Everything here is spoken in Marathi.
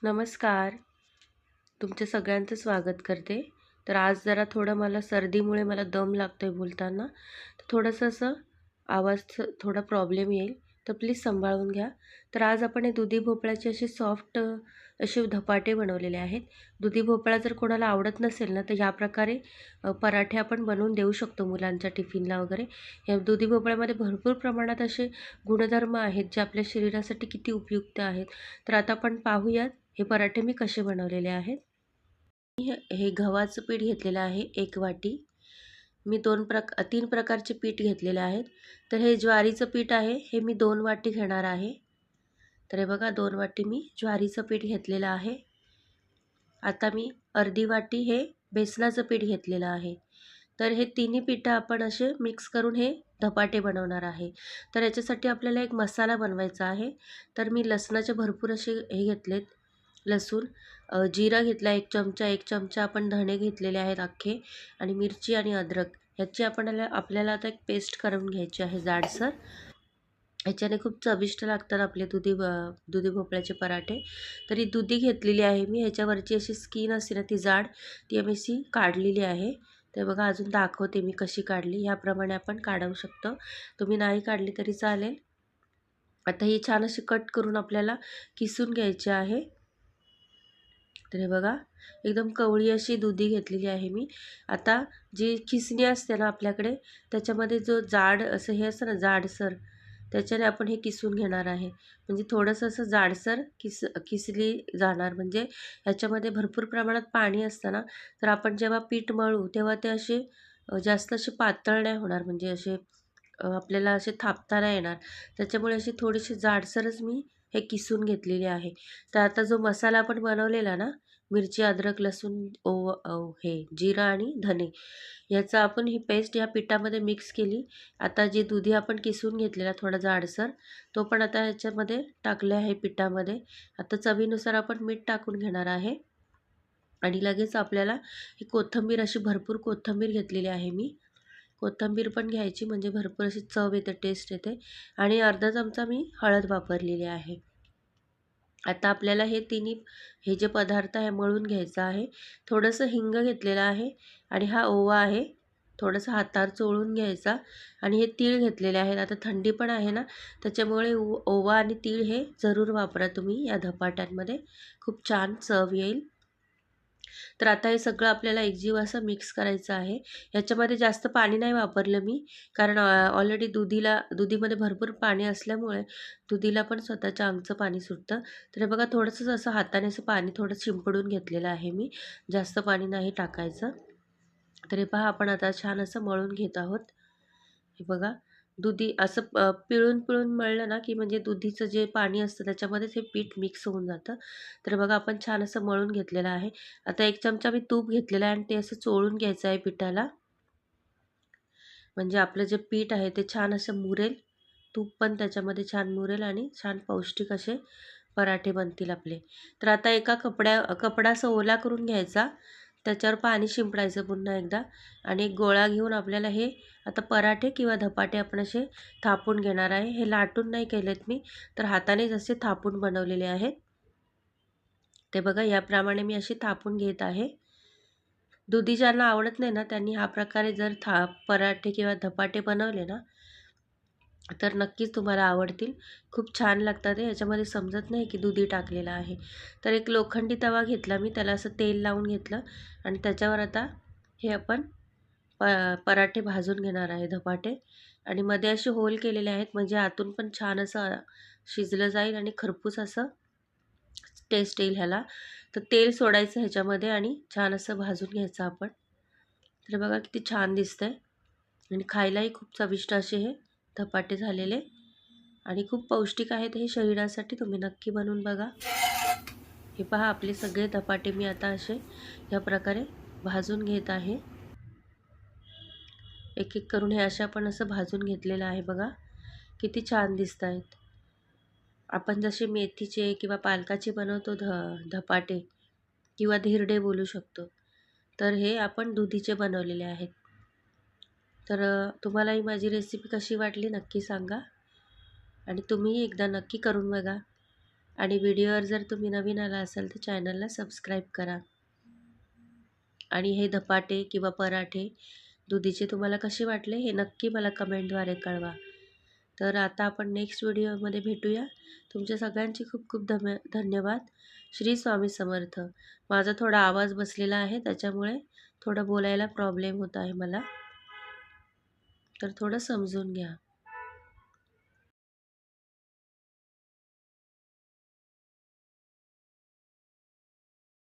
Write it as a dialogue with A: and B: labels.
A: नमस्कार. तुमच्या सगळ्यांचं स्वागत करते. तर आज जरा थोडं मला सर्दीमुळे मला दम लागतोय बोलताना. तर थोडंसं असं आवाज थोडा प्रॉब्लेम येईल, तर प्लीज सांभाळून घ्या. तर आज आपण हे दुधी भोपळ्याचे असे सॉफ्ट असे धपाटे बनवलेले आहेत. दुधी भोपळा जर कोणाला आवडत नसेल ना, तर ह्या प्रकारे पराठे आपण बनवून देऊ शकतो मुलांच्या टिफिनला वगैरे. या दुधी भोपळ्यामध्ये भरपूर प्रमाणात असे गुणधर्म आहेत, जे आपल्या शरीरासाठी किती उपयुक्त आहेत. तर आता आपण पाहूयात हे पराठे मी कसे बनवलेले आहेत. मी हे गव्हाचं पीठ घेतलेलं आहे 1 वाटी. मी 3 प्रकारचे पीठ घेतलेले आहेत. तर हे ज्वारीचं पीठ आहे, हे मी 2 वाटी घेणार आहे. तर हे बघा 2 वाटी मी ज्वारीचं पीठ घेतलेलं आहे. आता मी अर्धी वाटी हे बेसनाचं पीठ घेतलेलं आहे. तर हे तिन्ही पिठं आपण असे मिक्स करून हे धपाटे बनवणार आहे. तर याच्यासाठी आपल्याला एक मसाला बनवायचा आहे. तर मी लसणाचे भरपूर असे हे घेतलेत लसूण, जिरा घेतला 1 चमचा, 1 चमचा आपण धणे घेतलेले आहेत अख्खे आणि मिरची आणि अद्रक ह्याची आपल्याला आता एक पेस्ट करून घ्यायची आहे जाडसर. ह्याच्याने खूप चविष्ट लागतात आपले दुधी भोपळ्याचे पराठे. तर ही दुधी घेतलेली आहे मी. ह्याच्यावरची अशी स्किन असते ना ती जाड, ती आम्ही अशी काढलेली आहे. ते बघा अजून दाखवते मी कशी काढली. ह्याप्रमाणे आपण काढू शकतो. तुम्ही नाही काढली तरी चालेल. आता ही छान अशी कट करून आपल्याला किसून घ्यायची आहे. तर हे बघा एकदम कवळी अशी दुधी घेतलेली आहे मी. आता जी खिसणी असते ना आपल्याकडे, त्याच्यामध्ये जो जाड असं हे असतं ना जाडसर, त्याच्याने आपण हे किसून घेणार आहे. म्हणजे थोडंसं असं जाडसर किसली जाणार. म्हणजे ह्याच्यामध्ये भरपूर प्रमाणात पाणी असतं ना, तर आपण जेव्हा पीठ मळू तेव्हा ते असे जास्त असे पातळ नाही होणार. म्हणजे असे आपल्याला असे थापता नाही येणार. त्याच्यामुळे अशी थोडीशी जाडसरच मी हे किसून घेतलेली आहे. तर आता जो मसाला आपण बनवलेला ना, मिरची, अद्रक, लसूण, हे जिरं आणि धने याचा आपण ही पेस्ट या पिठामध्ये मिक्स केली. आता जी दुधी आपण किसून घेतलेला थोडा जाडसर, तो पण आता ह्याच्यामध्ये टाकला आहे पिठामध्ये. आता चवीनुसार आपण मीठ टाकून घेणार आहे आणि लगेच आपल्याला ही कोथिंबीर अशी भरपूर कोथिंबीर घेतलेली आहे मी. कोथिंबीर पण घ्यायची म्हणजे भरपूर अशी चव येते, टेस्ट येते आणि अर्धा चमचा मी हळद वापरलेली आहे. आता आपल्याला हे तिन्ही हे जे पदार्थ आहे मळून घ्यायचं आहे. थोडंसं हिंग घेतलेलं आहे आणि हा ओवा आहे. थोडंसं हातावर चोळून घ्यायचा आणि हे तीळ घेतलेले आहेत. आता थंडी पण आहे ना, त्याच्यामुळे ओवा आणि तीळ हे जरूर वापरा तुम्ही या धपाट्यांमध्ये. खूप छान चव येईल. तर आता हे सगळं आपल्याला एकजीव असं मिक्स करायचं आहे. याच्यामध्ये जास्त पाणी नाही वापरलं मी, कारण ऑलरेडी दुधीमध्ये भरपूर पाणी असल्यामुळे दुधीला पण स्वतःच्या अंगचं पाणी सुटतं. तर हे बघा थोडंसं असं हाताने असं पाणी थोडं शिंपडून घेतलेलं आहे मी. जास्त पाणी नाही टाकायचं. तर हे पहा आपण आता छान असं मळून घेत आहोत. हे बघा दुधी असं पिळून मळलं ना, की म्हणजे दुधीचं जे पाणी असतं त्याच्यामध्येच हे पीठ मिक्स होऊन जातं. तर बघा आपण छान असं मळून घेतलेलं आहे. आता 1 चमचा मी तूप घेतलेलं आहे आणि ते असं चोळून घ्यायचं आहे पिठाला. म्हणजे आपलं जे पीठ आहे ते छान असं मुरेल. तूप पण त्याच्यामध्ये छान मुरेल आणि छान पौष्टिक असे पराठे बनतील आपले. तर आता एका कपडा असा ओला करून घ्यायचा. त्याच्यावर पाणी शिंपडायचं पुन्हा एकदा आणि एक गोळा घेऊन आपल्याला हे आता पराठे किंवा धपाटे आपण असे थापून घेणार आहे. हे लाटून नाही केलेत मी, तर हातानेच असे थापून बनवलेले आहेत. ते बघा याप्रमाणे मी असे थापून घेत आहे. दुधी ज्यांना आवडत नाही ना, त्यांनी हा प्रकारे जर पराठे किंवा धपाटे बनवले ना, तर नक्कीच तुम्हाला आवडतील. खूप छान लागतात हे. ह्याच्यामध्ये समजत नाही की दुधी टाकलेला आहे. तर एक लोखंडी तवा घेतला मी, त्याला असं तेल लावून घेतलं आणि त्याच्यावर आता हे आपण प पराठे भाजून घेणार आहे धपाटे आणि मध्ये असे होल केलेले आहेत म्हणजे आतून पण छान असं शिजलं जाईल आणि खरपूस असं टेस्ट येईल ह्याला. तर तेल सोडायचं ह्याच्यामध्ये आणि छान असं भाजून घ्यायचं आपण. तर बघा किती छान दिसतंय आणि खायलाही खूप चविष्ट असे हे धपाटे झालेले आणि खूप पौष्टिक आहेत हे शरीरासाठी. तुम्ही नक्की बनवून बघा. हे पहा आपले सगळे धपाटे मी आता असे या प्रकारे भाजून घेत आहे. एक एक करून हे असे आपण असं भाजून घेतलेलं आहे बघा. किती छान दिसत आहेत. आपण जसे मेथीचे किंवा पालकाचे बनवतो धपाटे किंवा धिरडे बोलू शकतो. तर हे आपण दुधीचे बनवलेले आहेत. तर तुम्हाला ही माझी रेसिपी कशी वाटली नक्की सांगा आणि तुम्हीही एकदा नक्की करून बघा. आणि व्हिडिओवर जर तुम्ही नवीन आला असाल तर चॅनलला सबस्क्राईब करा. आणि हे धपाटे किंवा पराठे दुधीचे तुम्हाला कसे वाटले हे नक्की मला कमेंटद्वारे कळवा. तर आता आपण नेक्स्ट व्हिडिओमध्ये भेटूया. तुमच्या सगळ्यांचे खूप खूप धन्यवाद. श्री स्वामी समर्थ. माझा थोडा आवाज बसलेला आहे त्याच्यामुळे थोडं बोलायला प्रॉब्लेम होत आहे मला, तर थोडं समजून घ्या.